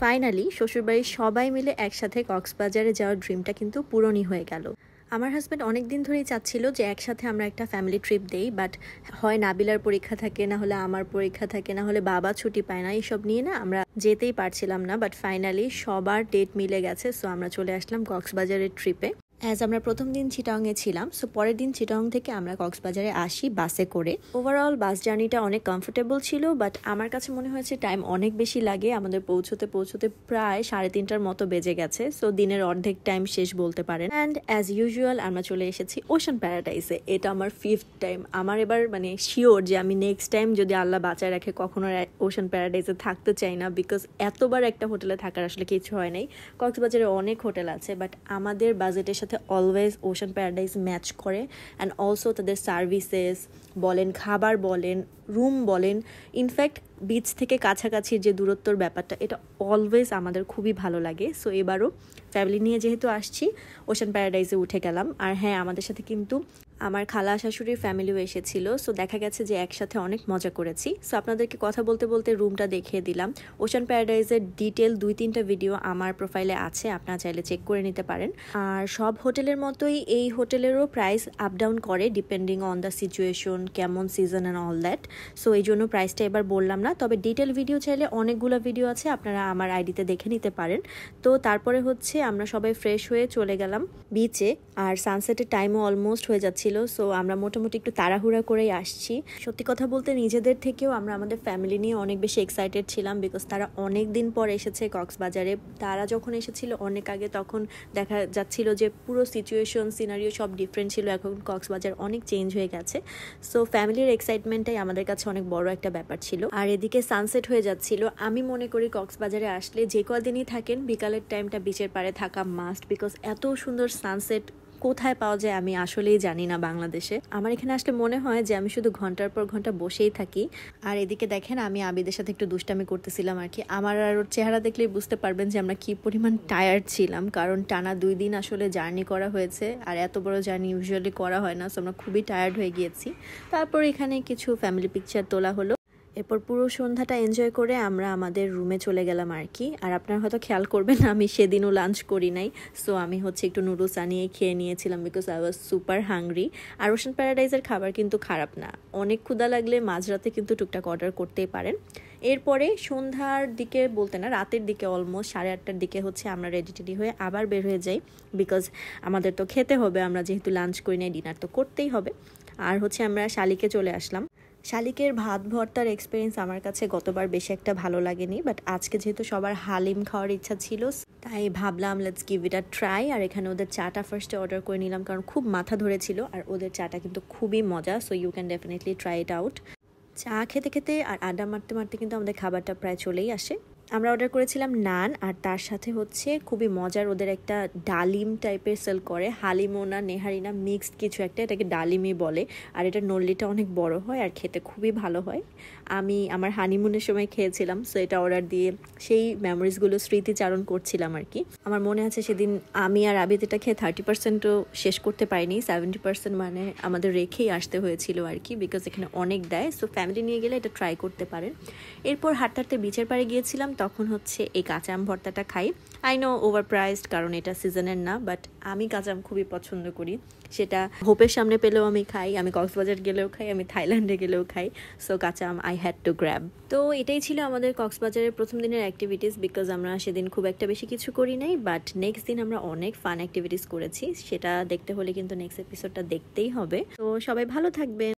Finally শ্বশুরবাড়ির সবাই মিলে একসাথে কক্সবাজারে যাওয়ার ড্রিমটা কিন্তু পূরণই হয়ে গেল। আমার হাজব্যান্ড অনেক দিন ধরেই চাচ্ছিল যে একসাথে আমরা একটা ফ্যামিলি ট্রিপ দেই, বাট হয় নাবিলার পরীক্ষা থাকে, না হলে আমার পরীক্ষা থাকে, না হলে বাবা ছুটি পায় না, এইসব নিয়ে না আমরা যেতেই পারছিলাম না। বাট ফাইনালি সবার ডেট মিলে গেছে, সো আমরা চলে আসলাম কক্সবাজারের ট্রিপে। আমরা প্রথম দিন চিটাংয়ে ছিলাম, সো পরের দিন চিটাং থেকে আমরা কক্সবাজারে আসি বাসে করে। ওভারঅল বাস জার্নিটা অনেক কমফোর্টেবল ছিল, বাট আমার কাছে মনে হয়েছে টাইম অনেক বেশি লাগে। আমাদের পৌঁছতে প্রায় 3:30টার মতো বেজে গেছে, সো দিনের অর্ধেক টাইম শেষ বলতে পারেন। অ্যান্ড অ্যাজ ইউজুয়াল আমরা চলে এসেছি ওশান প্যারাডাইসে। এটা আমার 5th টাইম। আমার এবার শিওর যে আমি নেক্সট টাইম যদি আল্লাহ বাঁচায় রাখে কখনো ওশান প্যারাডাইসে থাকতে চাই না, বিকজ এতবার একটা হোটেলে থাকার আসলে কিছু হয় নাই। কক্সবাজারে অনেক হোটেল আছে, বাট আমাদের বাজেটের সাথে অলওয়েজ ওশান প্যারাডাইস ম্যাচ করে। অ্যান্ড অলসো তাদের সার্ভিসেস বলেন, খাবার বলেন, রুম বলেন, ইনফ্যাক্ট বিচ থেকে কাছাকাছির যে দূরত্বর ব্যাপারটা, এটা অলওয়েজ আমাদের খুবই ভালো লাগে। সো এবারও ফ্যামিলি নিয়ে যেহেতু আসছি, ওশান প্যারাডাইসে উঠে গেলাম। আর হ্যাঁ, আমাদের সাথে কিন্তু আমার খালা শাশুড়ির ফ্যামিলিও এসেছিল, সো দেখা গেছে যে একসাথে অনেক মজা করেছি। সো আপনাদেরকে কথা বলতে বলতে রুমটা দেখিয়ে দিলাম। ওশান প্যারাডাইসের ডিটেল 2-3টা ভিডিও আমার প্রোফাইলে আছে, আপনারা চাইলে চেক করে নিতে পারেন। আর সব হোটেলের মতোই এই হোটেলেরও প্রাইস আপ ডাউন করে ডিপেন্ডিং অন দ্য সিচুয়েশন, কেমন season and all that. So এই জন্য প্রাইসটা এবার বললাম না, তবে ডিটেল ভিডিও চাইলে অনেকগুলো ভিডিও আছে, আপনারা আমার আইডিতে দেখে নিতে পারেন। তো তারপরে হচ্ছে আমরা সবাই ফ্রেশ হয়ে চলে গেলাম বিচে, আর সানসেটের টাইমও অলমোস্ট হয়ে যাচ্ছিল। সো আমরা মোটামুটি একটু তাড়াহুড়া করেই আসছি। সত্যি কথা বলতে নিজেদের থেকেও আমরা আমাদের ফ্যামিলি নিয়ে অনেক বেশি এক্সাইটেড ছিলাম, বিকজ তারা অনেক দিন পর এসেছে কক্সবাজারে। তারা যখন এসেছিল অনেক আগে, তখন দেখা যাচ্ছিল যে পুরো সিচুয়েশন, সিনারিও সব ডিফারেন্ট ছিল। এখন কক্সবাজার অনেক চেঞ্জ হয়ে গেছে। সো ফ্যামিলির এক্সাইটমেন্টটাই আমাদের কাছে অনেক বড় একটা ব্যাপার ছিল। আর এদিকে সানসেট হয়ে যাচ্ছিল। আমি মনে করি কক্সবাজারে আসলে যে কদিনই থাকেন, বিকালের টাইমটা বিচের পাড়ে থাকা মাস্ট, বিকজ এত সুন্দর সানসেট কোথায় পাওয়া যায় আমি আসলেই জানি না বাংলাদেশে। আমার এখানে আসলে মনে হয় যে আমি শুধু ঘন্টার পর ঘন্টা বসেই থাকি। আর এদিকে দেখেন, আমি আবিদের সাথে একটু দুষ্টামি করতেছিলাম আর কি। আমার আর ওর চেহারা দেখলেই বুঝতে পারবেন যে আমরা কি পরিমাণ টায়ার্ড ছিলাম, কারণ টানা 2 দিন আসলে জার্নি করা হয়েছে, আর এত বড় জার্নি ইউজুয়ালি করা হয় না। সো আমরা খুবই টায়ার্ড হয়ে গিয়েছি। তারপর এখানে কিছু ফ্যামিলি পিকচার তোলা হলো। এরপর পুরো সন্ধ্যাটা এনজয় করে আমরা আমাদের রুমে চলে গেলাম আর কি। আর আপনারা হয়তো খেয়াল করবেন আমি সেদিনও লাঞ্চ করি নাই, সো আমি হচ্ছে একটু নুডলস আনিয়ে খেয়ে নিয়েছিলাম, because I was super hungry. আর ওশান প্যারাডাইসের খাবার কিন্তু খারাপ না, অনেক ক্ষুধা লাগলে মাঝরাতে কিন্তু টুকটাক অর্ডার করতেই পারেন। এরপরে সন্ধ্যার দিকে বলতে না, রাতের দিকে অলমোস্ট 8:30টার দিকে হচ্ছে আমরা রেডি টেডি হয়ে আবার বের হয়ে যাই, বিকজ আমাদের তো খেতে হবে। আমরা যেহেতু লাঞ্চ করি নাই, ডিনার তো করতেই হবে। আর হচ্ছে আমরা শালিকে চলে আসলাম। শালিকের ভাত ভর্তার এক্সপিরিয়েন্স আমার কাছে গতবার বেশি একটা ভালো লাগেনি, বাট আজকে যেহেতু সবার হালিম খাওয়ার ইচ্ছা ছিল, তাই ভাবলাম let's give it a try. আর এখানে ওদের চাটা ফার্স্টে অর্ডার করে নিলাম, কারণ খুব মাথা ধরেছিল, আর ওদের চাটা কিন্তু খুবই মজা। So you can definitely try it out. চা খেতে খেতে আর আড্ডা মারতে মারতে কিন্তু আমাদের খাবারটা প্রায় চলেই আসে। আমরা অর্ডার করেছিলাম নান, আর তার সাথে হচ্ছে খুবই মজার ওদের একটা ডালিম টাইপের সেল করে, হালিমও না নেহারি না, মিক্সড কিছু একটা, এটাকে ডালিমই বলে। আর এটার নল্লিটা অনেক বড় হয় আর খেতে খুবই ভালো হয়। আমি আমার হানিমুনের সময় খেয়েছিলাম, সো এটা অর্ডার দিয়ে সেই মেমোরিজগুলো স্মৃতিচারণ করছিলাম আর কি। আমার মনে আছে সেদিন আমি আর আবিদ এটা খেয়ে 30%ও শেষ করতে পারিনি, 70% আমাদের রেখেই আসতে হয়েছিল আর কি, বিকজ এখানে অনেক দেয়। সো ফ্যামিলি নিয়ে গেলে এটা ট্রাই করতে পারেন। এরপর হাঁটতে হাঁটতে বিচের পাড়ে গিয়েছিলাম, তখন হচ্ছে এই কাঁচা আম ভর্তাটা খাই। আই নো ওভার প্রাইসড, কারণ এটা সিজনের না, বাট আমি কাঁচা আম খুবই পছন্দ করি। সেটা হোপের সামনে পেলেও আমি খাই, আমি কক্সবাজার গেলেও খাই, আমি থাইল্যান্ডে গেলেও খাই। সো কাঁচা আম আই হ্যাড টু গ্র্যাব। তো এটাই ছিল আমাদের কক্সবাজারের প্রথম দিনের অ্যাক্টিভিটিস, বিকজ আমরা সেদিন খুব একটা বেশি কিছু করি নাই, বাট নেক্সট দিন আমরা অনেক ফান অ্যাক্টিভিটিস করেছি। সেটা দেখতে হলে কিন্তু নেক্সট এপিসোডটা দেখতেই হবে। তো সবাই ভালো থাকবেন।